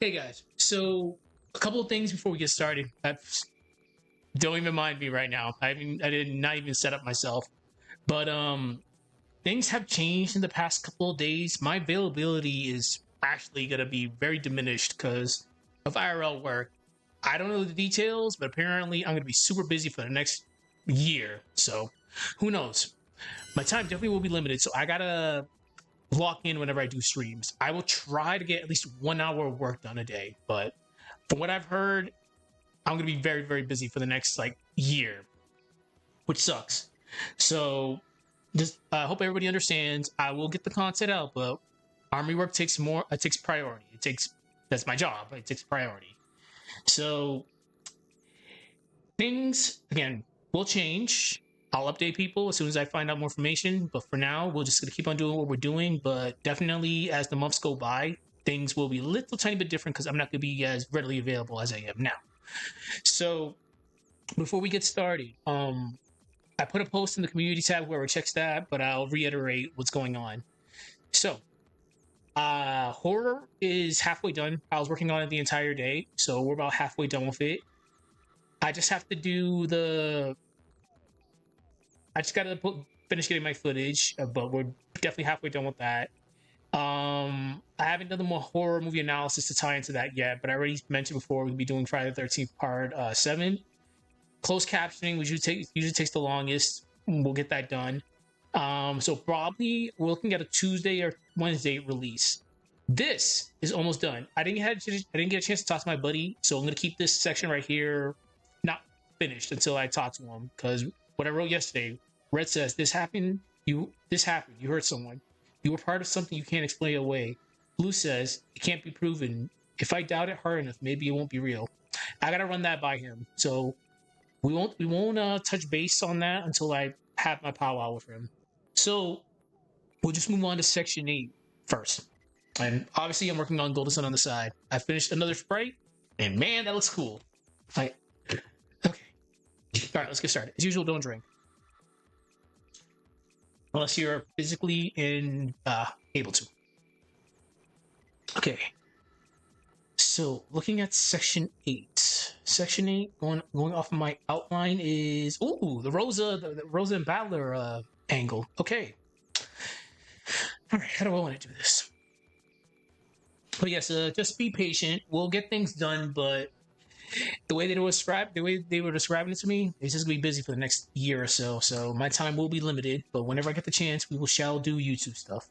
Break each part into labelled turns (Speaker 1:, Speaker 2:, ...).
Speaker 1: Hey guys, so a couple of things before we get started. Don't even mind me right now. I did not even set up myself, but things have changed in the past couple of days. My availability is actually gonna be very diminished because of IRL work. I don't know the details, but apparently I'm gonna be super busy for the next year. So who knows? My time definitely will be limited, so I gotta lock in whenever I do streams. I will try to get at least 1 hour of work done a day, but from what I've heard, I'm gonna be very, very busy for the next like year, which sucks. So just I hope everybody understands. I will get the content out, but army work takes more. It takes priority. That's my job. It takes priority. So things again will change. I'll update people as soon as I find out more information. But for now, we're just gonna keep on doing what we're doing. But definitely, as the months go by, things will be a little tiny bit different because I'm not gonna be as readily available as I am now. So before we get started, I put a post in the community tab, whoever checks that, but I'll reiterate what's going on. So horror is halfway done. I was working on it the entire day, so we're about halfway done with it. I just have to do I just gotta finish getting my footage, but we're definitely halfway done with that. I haven't done the more horror movie analysis to tie into that yet, but I already mentioned before we'll be doing Friday the 13th part 7. Closed captioning, which usually takes the longest. We'll get that done. So probably we're looking at a Tuesday or Wednesday release. This is almost done. I didn't get a chance to talk to my buddy, so I'm gonna keep this section right here not finished until I talk to him. Because what I wrote yesterday, Red says this happened. This happened. You hurt someone. You were part of something you can't explain away. Blue says it can't be proven. If I doubt it hard enough, maybe it won't be real. I gotta run that by him. So we won't touch base on that until I have my powwow with him. So we'll just move on to section 8 first. And obviously I'm working on Golden Sun on the side. I finished another sprite, and man, that looks cool. Okay. Alright, let's get started. As usual, don't drink. Unless you're physically able to. Okay. So looking at section 8. Section 8, going off of my outline is the Rosa and Battler angle. Okay. Alright, how do I want to do this? But yes, just be patient. We'll get things done, but the way they were describing it to me, it's just gonna be busy for the next year or so. So my time will be shall but whenever I get the chance, we shall do YouTube stuff.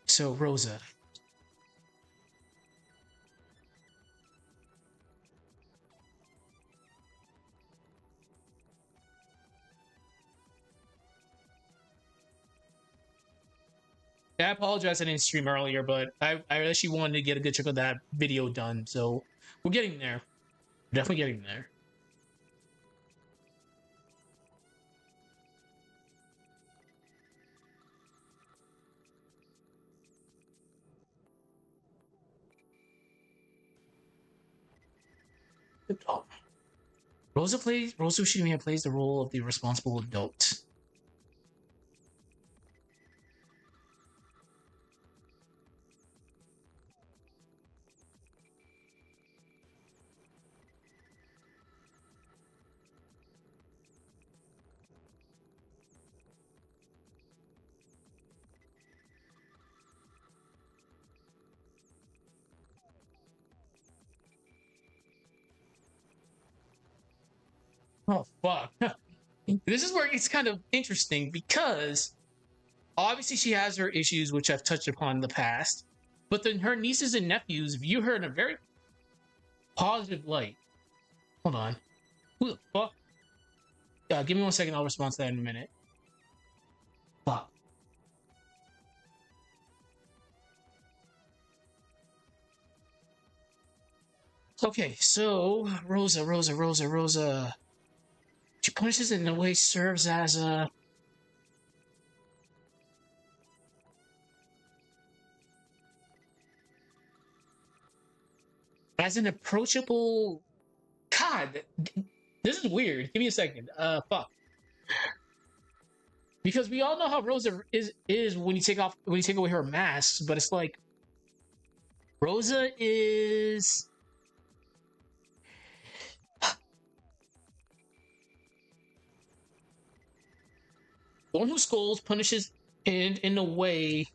Speaker 1: So Rosa. I apologize I didn't stream earlier, but I actually wanted to get a good chunk of that video done. So we're getting there. We're definitely getting there. Oh. Rosa Ushirimiya plays the role of the responsible adult. Oh fuck. This is where it's kind of interesting because obviously she has her issues, which I've touched upon in the past, but then her nieces and nephews view her in a very positive light. Hold on. Who the fuck? Give me 1 second, I'll respond to that in a minute. Fuck. Okay, so Rosa. She punishes it in a way serves as a an approachable. God, this is weird. Give me a second. Fuck. Because we all know how Rosa is when you take away her mask, but it's like Rosa is the one who scolds, punishes, and in a way.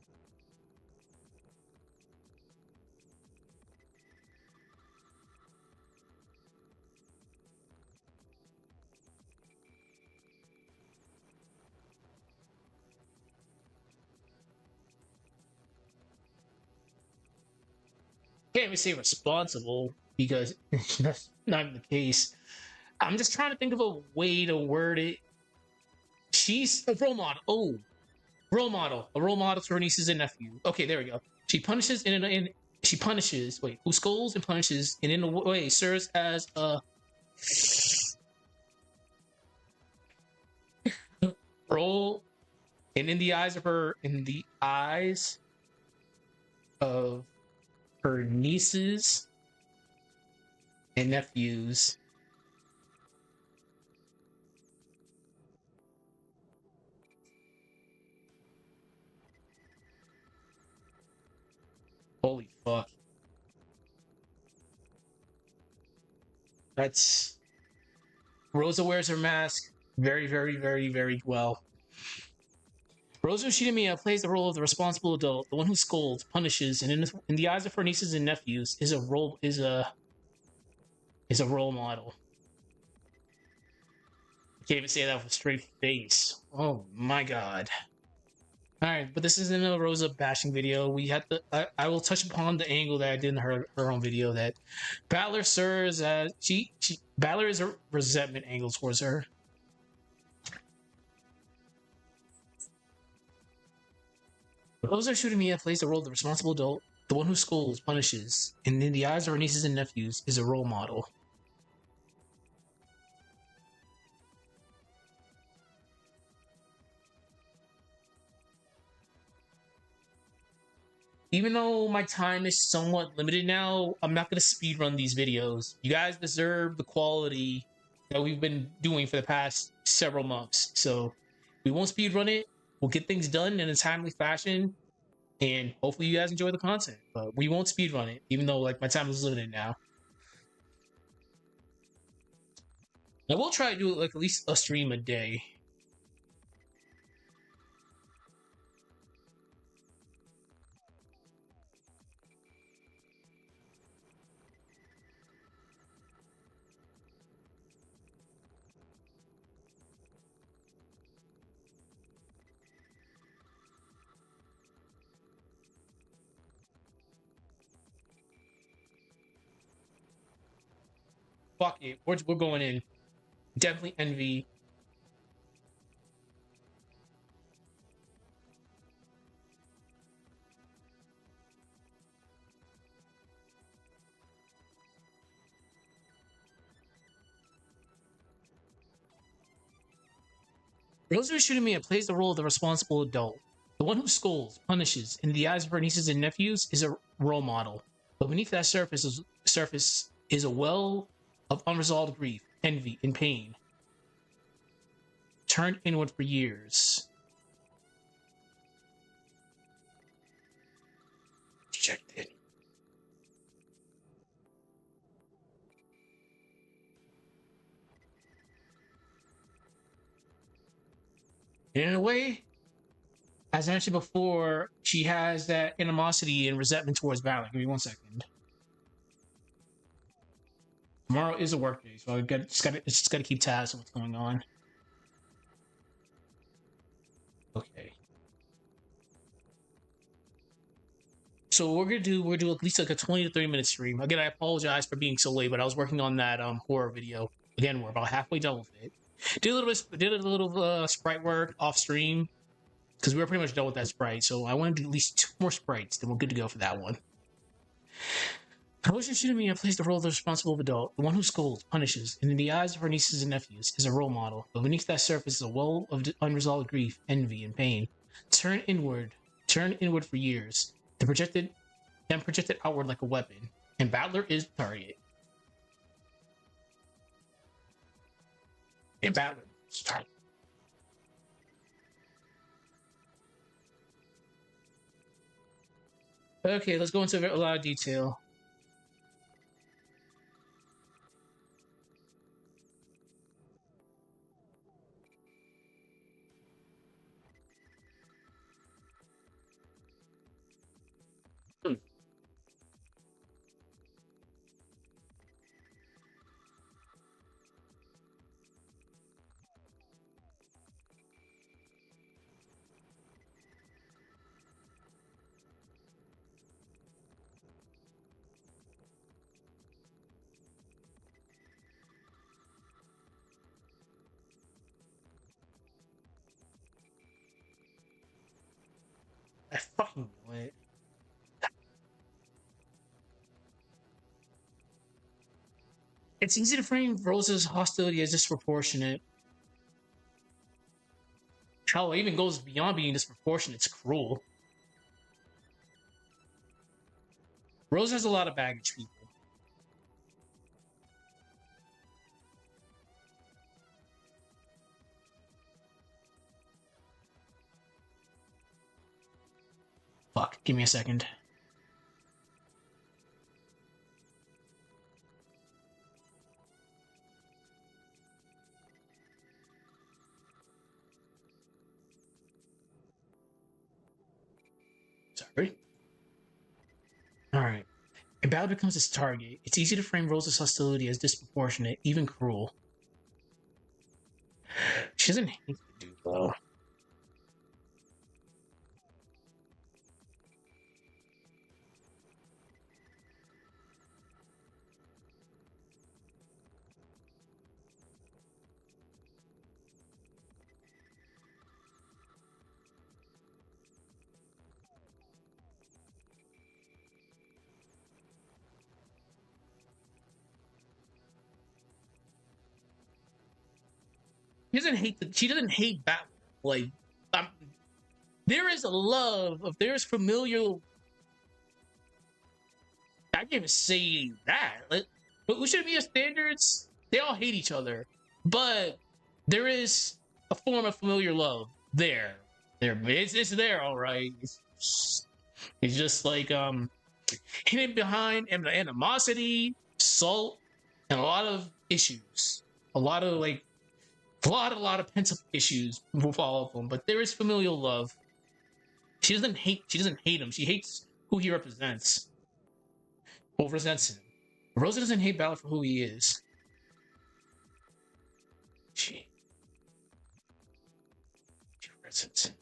Speaker 1: Can't even say responsible because that's not the case. I'm just trying to think of a way to word it. She's a role model. Oh, role model. A role model to her nieces and nephew. Okay, there we go. She punishes in she punishes. Wait, who scolds and punishes, and in a way serves as a role. And in the eyes of her, in the eyes of her nieces and nephews, holy fuck. That's Rosa wears her mask very, very, very, very well. Rosa Ushirimiya plays the role of the responsible adult, the one who scolds, punishes, and in the eyes of her nieces and nephews, is a role model. I can't even say that with a straight face. Oh my god. Alright, but this isn't a Rosa bashing video. We had to I will touch upon the angle that I did in her own video that Battler serves as Battler is a resentment angle towards her. Rosa Ushirimiya plays the role of the responsible adult, the one who scolds, punishes, and in the eyes of her nieces and nephews is a role model. Even though my time is somewhat limited now, I'm not going to speedrun these videos. You guys deserve the quality that we've been doing for the past several months. So we won't speedrun it. We'll get things done in a timely fashion. And hopefully you guys enjoy the content. But we won't speedrun it, even though like my time is limited now. I will try to do like at least a stream a day. Fuck it. We're going in. Definitely envy. Rosa Ushirimiya plays the role of the responsible adult. The one who scolds, punishes, in the eyes of her nieces and nephews is a role model. But beneath that surface is a well of unresolved grief, envy, and pain. Turned inward for years. Dejected. And in a way, as I mentioned before, she has that animosity and resentment towards Valak. Give me 1 second. Tomorrow is a work day, so I just gotta keep tabs on what's going on. Okay. So what we're gonna do at least like a 20 to 30 minute stream. Again, I apologize for being so late, but I was working on that horror video. Again, we're about halfway done with it. Did a little sprite work off stream because we were pretty much done with that sprite. So I want to do at least 2 more sprites, then we're good to go for that one. Rosa Ushirimiya plays the role of the responsible adult, the one who scolds, punishes, and in the eyes of her nieces and nephews is a role model. But beneath that surface is a well of unresolved grief, envy, and pain. Turned inward for years, then projected outward like a weapon. And Battler is the target. And Battler is the target. Okay, let's go into a lot of detail. Hmm. I fucking knew it. It's easy to frame Rosa's hostility as disproportionate. Hell, it even goes beyond being disproportionate. It's cruel. Rosa has a lot of baggage, people. Fuck, give me a second. Sorry. Alright. A battle becomes its target. It's easy to frame Rosa's hostility as disproportionate, even cruel. She doesn't hate the dude, though. She doesn't hate battle. Like, um, there is a love of there's familial. I can't even say that. Like, but Ushiromiya standards, they all hate each other, but there is a form of familiar love there. It's there, all right. It's just like hidden behind animosity, salt, and a lot of issues. A lot of like a lot of pent up issues with all of them. But there is familial love. She doesn't hate. She doesn't hate him. She hates who he represents. Or resents him. Rosa doesn't hate Ballard for who he is. She resents him.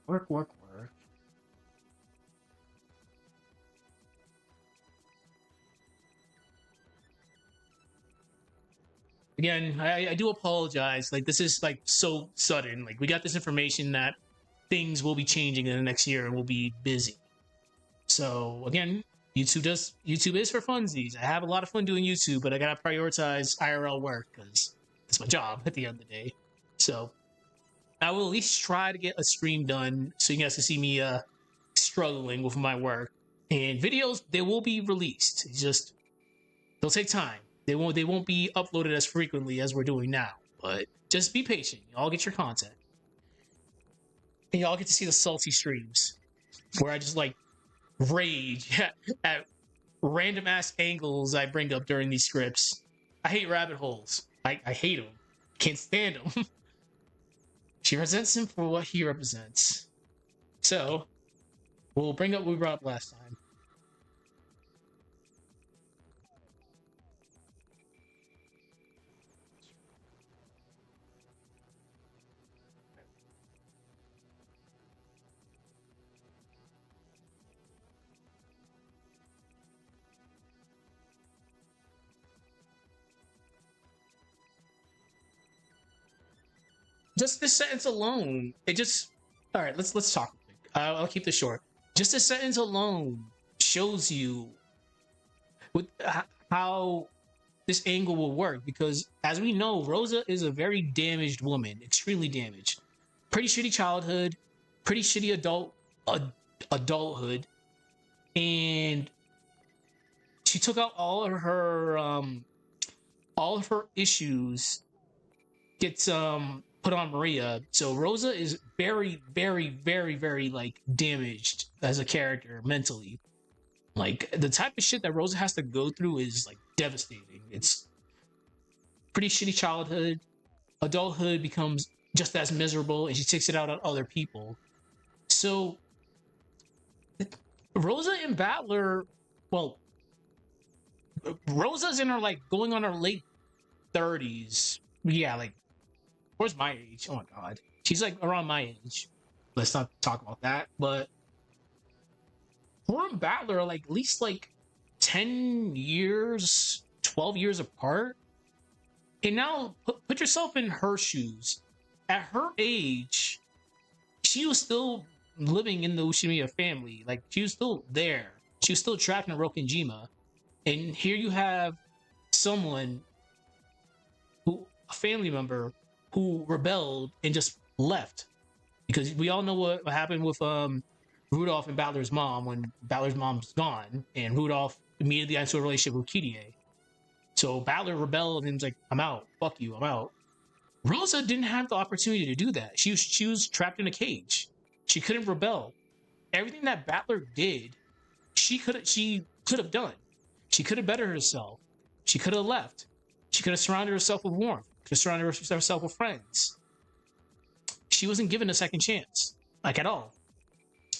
Speaker 1: Work, work, work. Again, I do apologize. Like this is like so sudden. Like we got this information that things will be changing in the next year and we'll be busy. So again, YouTube is for funsies. I have a lot of fun doing YouTube, but I gotta prioritize IRL work because it's my job at the end of the day. So I will at least try to get a stream done so you guys can see me struggling with my work. And videos they will be released. It's just they'll take time. They won't be uploaded as frequently as we're doing now. But just be patient. Y'all get your content. And y'all get to see the salty streams where I just like rage at random ass angles I bring up during these scripts. I hate rabbit holes. I hate them. Can't stand them. She resents him for what he represents. So, we'll bring up what we brought up last time. Just this sentence alone, it just All right, let's talk. I'll keep this short. Just a sentence alone shows you with how this angle will work, because as we know, Rosa is a very damaged woman, extremely damaged. Pretty shitty childhood, pretty shitty adulthood, and she took out all of her issues gets put on Maria. So Rosa is very, very, very, very like damaged as a character mentally. Like the type of shit that Rosa has to go through is like devastating. It's pretty shitty childhood. Adulthood becomes just as miserable, and she takes it out on other people. So Rosa and Battler, well, Rosa's in her like going on her late 30s. Yeah, like where's my age? Oh my god. She's like around my age. Let's not talk about that. But her and Battler are like at least like 10 years, 12 years apart. And now put yourself in her shoes. At her age, she was still living in the Ushirimiya family. Like she was still there. She was still trapped in Rokenjima. And here you have someone a family member who rebelled and just left. Because we all know what happened with Rudolph and Battler's mom when Battler's mom's gone, and Rudolph immediately got into a relationship with Kirie. So Battler rebelled and was like, I'm out. Fuck you, I'm out. Rosa didn't have the opportunity to do that. She was trapped in a cage. She couldn't rebel. Everything that Battler did, she could have done. She could have bettered herself. She could have left. She could have surrounded herself with warmth. Could have surrounded herself with friends. She wasn't given a second chance, like at all.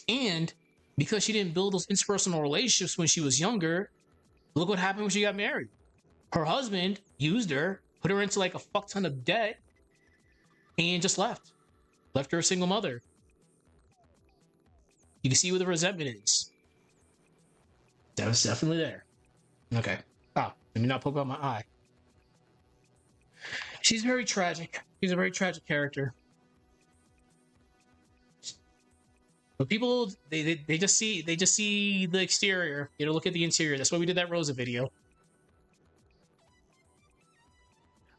Speaker 1: And because she didn't build those interpersonal relationships when she was younger, look what happened when she got married. Her husband used her, put her into like a fuck ton of debt, and just left. Left her a single mother. You can see where the resentment is. That was definitely there. Okay. Ah, let me not poke out my eye. She's very tragic. She's a very tragic character. But people, they just see the exterior. You know, look at the interior. That's why we did that Rosa video.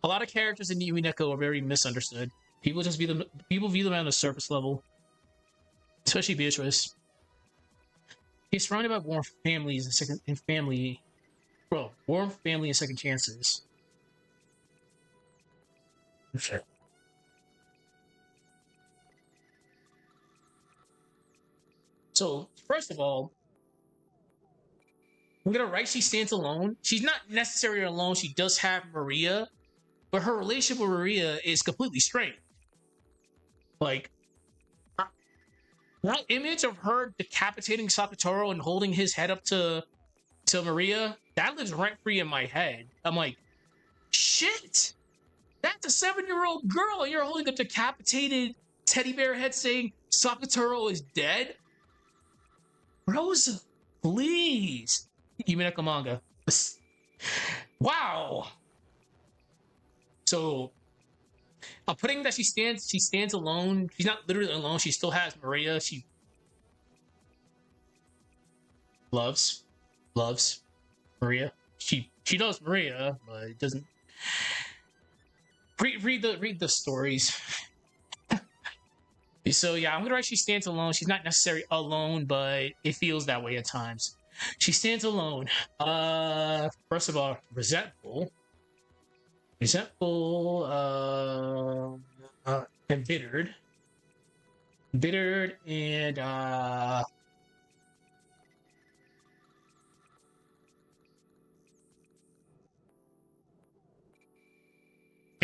Speaker 1: A lot of characters in Umineko are very misunderstood. People view them on a surface level, especially Beatrice. He's surrounded by warm families and warm family and second chances. Sure. So, first of all, we're gonna write she stands alone. She's not necessarily alone. She does have Maria, but her relationship with Maria is completely strained. Like, that image of her decapitating Sakatoro and holding his head up to Maria, that lives rent-free in my head. I'm like, shit! That's a 7-year-old girl, and you're holding a decapitated teddy bear head saying Sakatoro is dead? Rosa, please. Umineko manga. Wow. So I'm putting that she stands alone. She's not literally alone. She still has Maria. She loves Maria. She knows Maria, but it doesn't. Read the stories. So yeah, I'm gonna write she stands alone. She's not necessarily alone, but it feels that way at times. She stands alone. First of all, resentful, embittered, and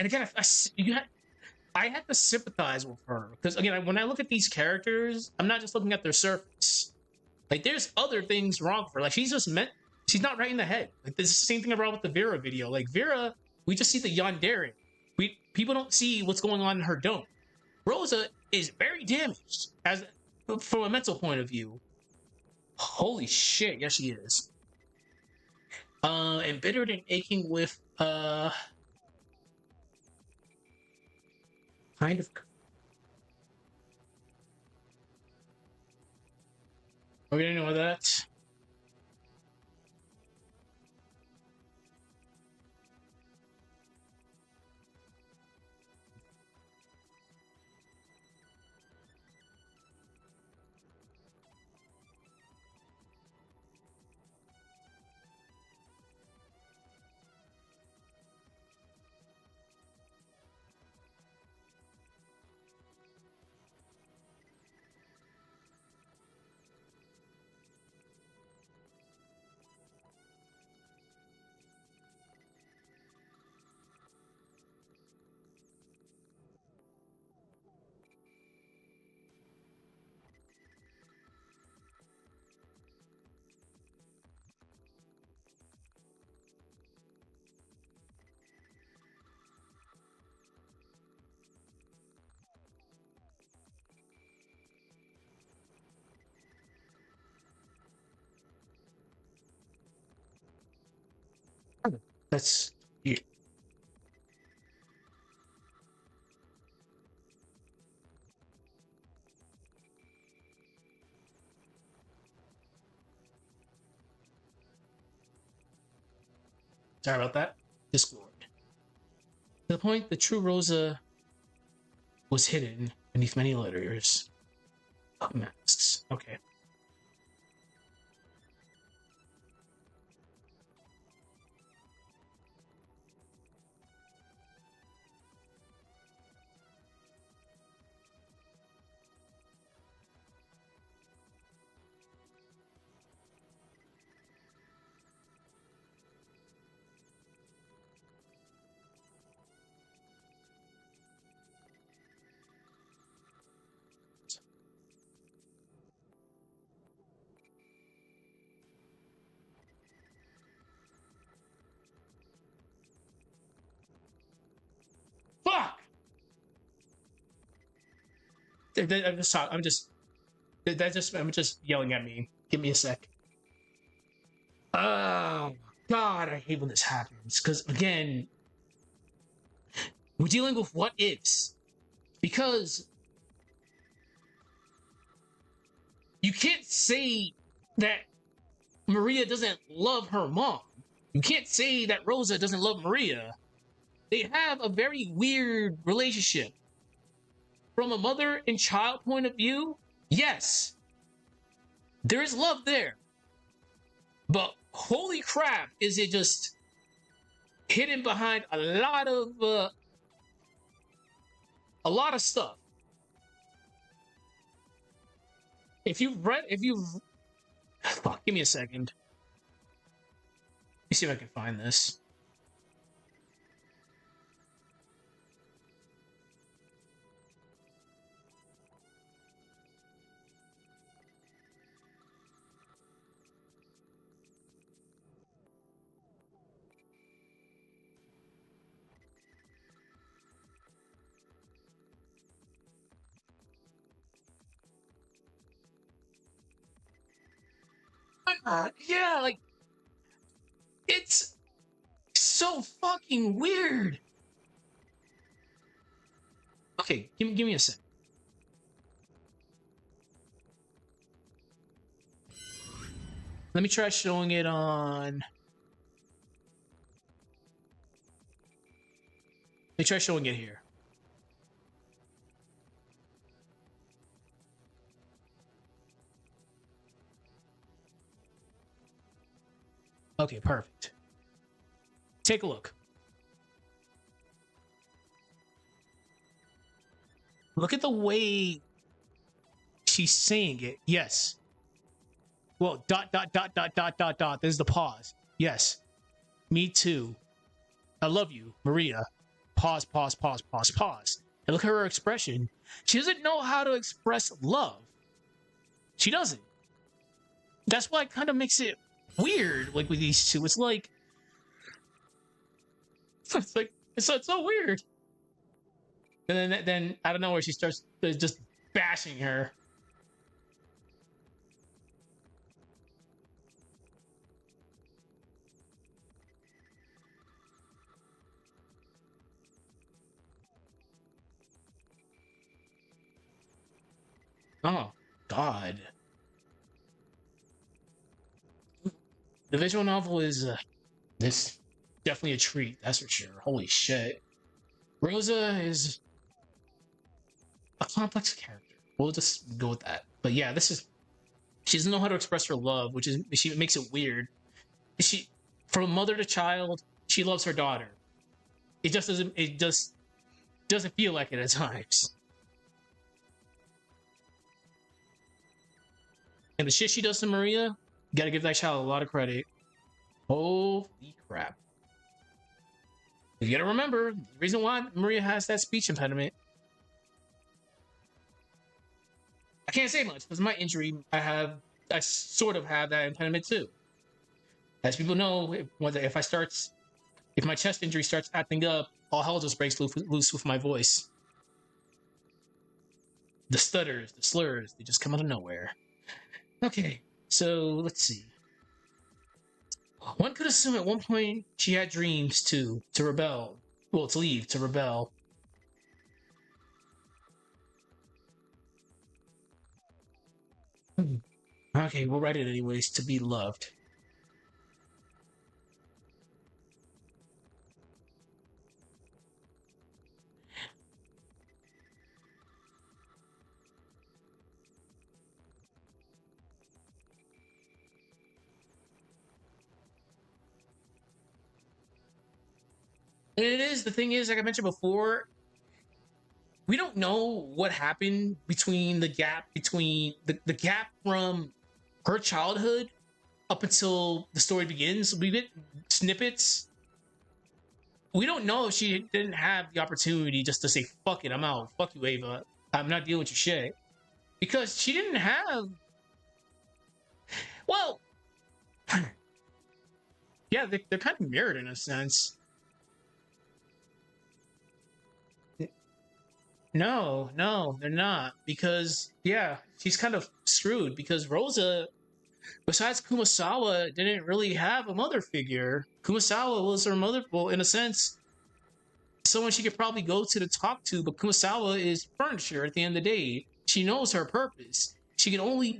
Speaker 1: again, I had to sympathize with her because again, when I look at these characters, I'm not just looking at their surface. Like, there's other things wrong with her. Like, she's not right in the head. Like, this is the same thing I brought with the Vera video. Like, Vera, we just see the yandere. People don't see what's going on in her dome. Rosa is very damaged from a mental point of view. Holy shit, yes she is. Embittered and aching with kind of Are we gonna know that? That's yeah. Sorry about that. Discord. To the point, the true Rosa was hidden beneath many layers of masks. Okay. Fuck! I'm just I'm just yelling at me. Give me a sec. Oh God, I hate when this happens. Because again, we're dealing with what ifs. Because you can't say that Maria doesn't love her mom. You can't say that Rosa doesn't love Maria. They have a very weird relationship. From a mother and child point of view, yes, there is love there. But holy crap, is it just hidden behind a lot of stuff. If you've fuck, give me a second. Let me see if I can find this. Yeah, like it's so fucking weird. Okay, give me a sec. Let me try showing it on. Let me try showing it here. Okay, perfect. Take a look. Look at the way she's saying it. Yes. Well, dot, dot, dot, dot, dot, dot, dot. There's the pause. Yes. Me too. I love you, Maria. Pause, pause, pause, pause, pause. And look at her expression. She doesn't know how to express love. She doesn't. That's why it kind of makes it weird, like with these two. It's like it's so weird. And then I don't know where she starts just bashing her. Oh God. the visual novel is this definitely a treat. That's for sure. Holy shit. Rosa is a complex character. We'll just go with that. But yeah, this is she doesn't know how to express her love, which is she makes it weird. She from mother to child, she loves her daughter. It just doesn't feel like it at times. And the shit she does to Maria, gotta give that child a lot of credit. Holy crap. You gotta remember, the reason why Maria has that speech impediment. I can't say much because my injury, I sort of have that impediment too. As people know, if my chest injury starts acting up, all hell just breaks loose with my voice. The stutters, the slurs, they just come out of nowhere. Okay, so let's see. One could assume at one point she had dreams to rebel. Well, to leave, to rebel. Okay, we'll write it anyways, to be loved. And it is, the thing is, like I mentioned before, we don't know what happened between the gap from her childhood up until the story begins. We get snippets. We don't know if she didn't have the opportunity just to say, fuck it, I'm out. Fuck you, Ava. I'm not dealing with your shit. Because she didn't have. Well, yeah, they're kind of mirrored in a sense. No, they're not. Because, yeah, she's kind of screwed. Because Rosa, besides Kumasawa, didn't really have a mother figure. Kumasawa was her mother, well, in a sense, someone she could probably go to talk to, but Kumasawa is furniture at the end of the day. She knows her purpose. She can only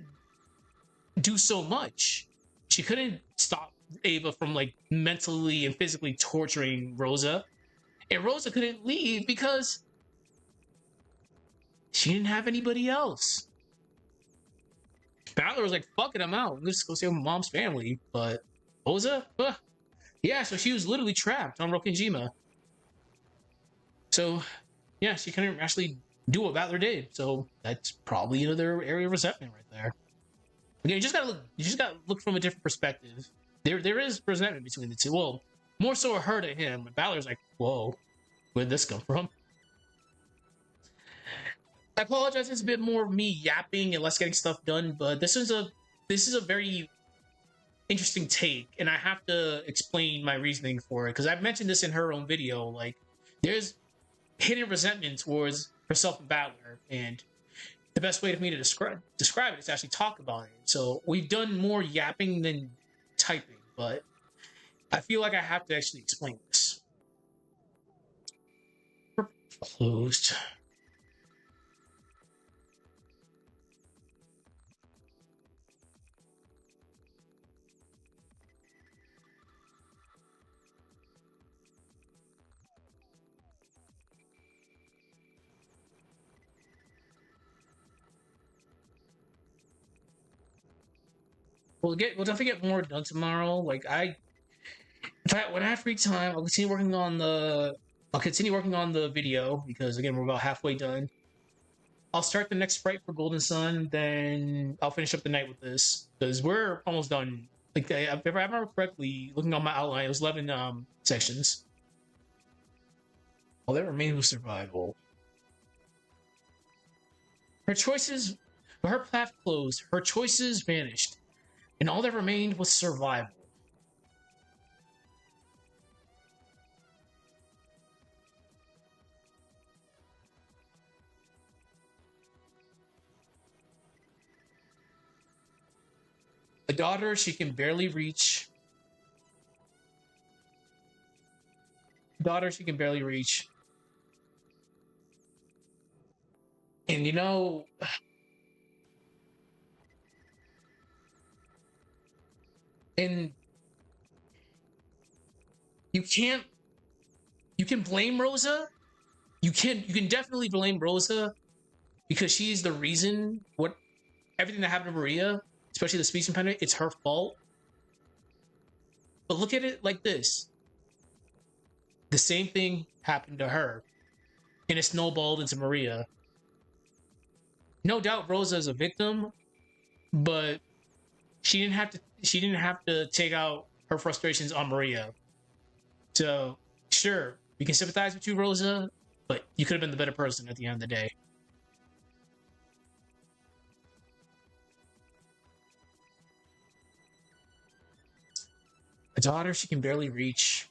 Speaker 1: do so much. She couldn't stop Ava from, like, mentally and physically torturing Rosa. And Rosa couldn't leave because she didn't have anybody else. Balor was like, fuck it, I'm out. Let's go see my mom's family. But Rosa? Yeah, so she was literally trapped on Rokkenjima. So, yeah, she couldn't actually do what Balor did. So that's probably another area of resentment right there. Again, you just gotta look from a different perspective. There is resentment between the two. Well, more so her to him. But Balor's like, whoa, where'd this come from? I apologize. It's a bit more of me yapping and less getting stuff done, but this is a very interesting take, and I have to explain my reasoning for it because I've mentioned this in her own video. Like, there's hidden resentment towards herself and Balor, and the best way for me to describe it is to actually talk about it. So we've done more yapping than typing, but I feel like I have to actually explain this. Closed. We'll definitely get more done tomorrow. Like when I have free time, I'll continue working on the video because again we're about halfway done. I'll start the next sprite for Golden Sun, then I'll finish up the night with this because we're almost done. Like if I remember correctly, looking on my outline, it was 11 sections. All that remains was survival. Her choices, her path closed. Her choices vanished. And all that remained was survival. A daughter she can barely reach. Daughter she can barely reach. And and You can't. You can blame Rosa. You can definitely blame Rosa because she's the reason what everything that happened to Maria, especially the speech impediment, it's her fault. But look at it like this. The same thing happened to her. And it snowballed into Maria. No doubt Rosa is a victim, but she didn't have to take out her frustrations on Maria. So sure, we can sympathize with you, Rosa, but you could have been the better person at the end of the day. A daughter she can barely reach.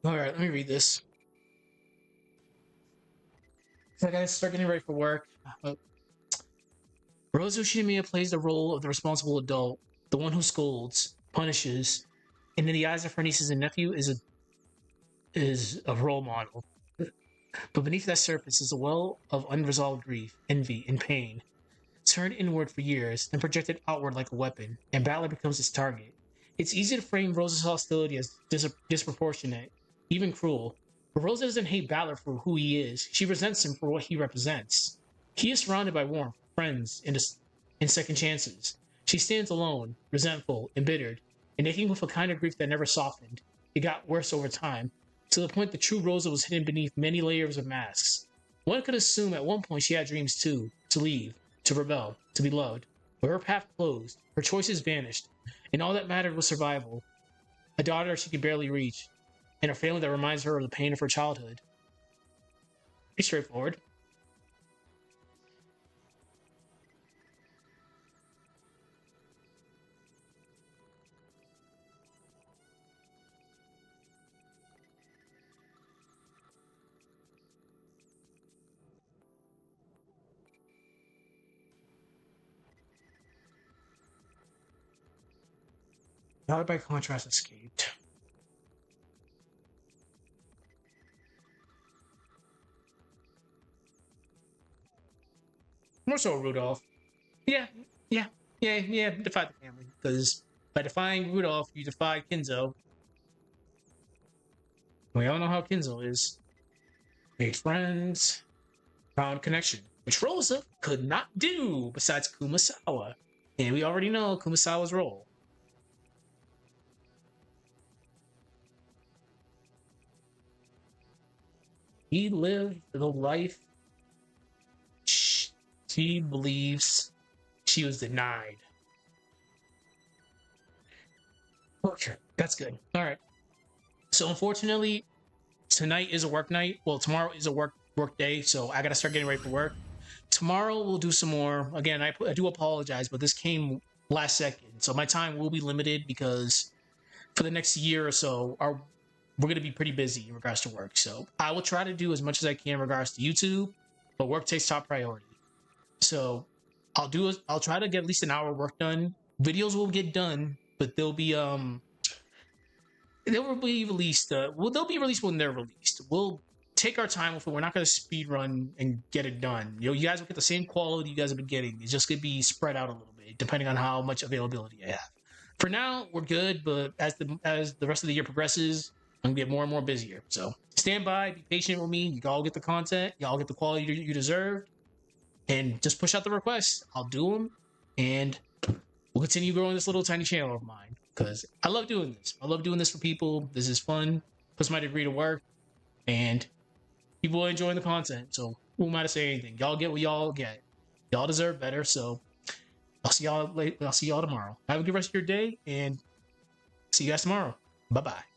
Speaker 1: All right, let me read this. So I gotta start getting ready for work. Rose Ushirimiya plays the role of the responsible adult, the one who scolds, punishes, and in the eyes of her nieces and nephew is a role model. But beneath that surface is a well of unresolved grief, envy, and pain. Turned inward for years, then projected outward like a weapon, and Balor becomes its target. It's easy to frame Rosa's hostility as disproportionate, even cruel. But Rosa doesn't hate Balor for who he is. She resents him for what he represents. He is surrounded by warmth, friends, and second chances. She stands alone, resentful, embittered, and aching with a kind of grief that never softened. It got worse over time, to the point the true Rosa was hidden beneath many layers of masks. One could assume at one point she had dreams too, to leave, to rebel, to be loved. But her path closed, her choices vanished, and all that mattered was survival. A daughter she could barely reach, and a family that reminds her of the pain of her childhood. Pretty straightforward. Daughter by contrast escaped. More so Rudolph. Yeah, yeah. Defy the family. Because by defying Rudolph, you defy Kinzo. We all know how Kinzo is. Made friends, found connection, which Rosa could not do besides Kumasawa. And we already know Kumasawa's role. He lived the life she believes she was denied. Okay, that's good. All right. So unfortunately, tonight is a work night. Well, tomorrow is a work day, so I gotta start getting ready for work. Tomorrow we'll do some more. Again, I do apologize, but this came last second, so my time will be limited because for the next year or so, we're gonna be pretty busy in regards to work. So I will try to do as much as I can in regards to YouTube, but work takes top priority. So I'll try to get at least an hour of work done. Videos will get done, but they'll be released. They'll be released when they're released. We'll take our time with it. We're not going to speed run and get it done. You guys will get the same quality you guys have been getting. It's just going to be spread out a little bit, depending on how much availability I have. For now, we're good, but as the rest of the year progresses, I'm going to get more and more busier. So stand by, be patient with me. Y'all get the content. Y'all get the quality you deserve. And just push out the requests. I'll do them. And we'll continue growing this little tiny channel of mine. Because I love doing this. I love doing this for people. This is fun. Puts my degree to work. And people are enjoying the content. So who am I to say anything? Y'all get what y'all get. Y'all deserve better. So I'll see y'all tomorrow. Have a good rest of your day. And see you guys tomorrow. Bye-bye.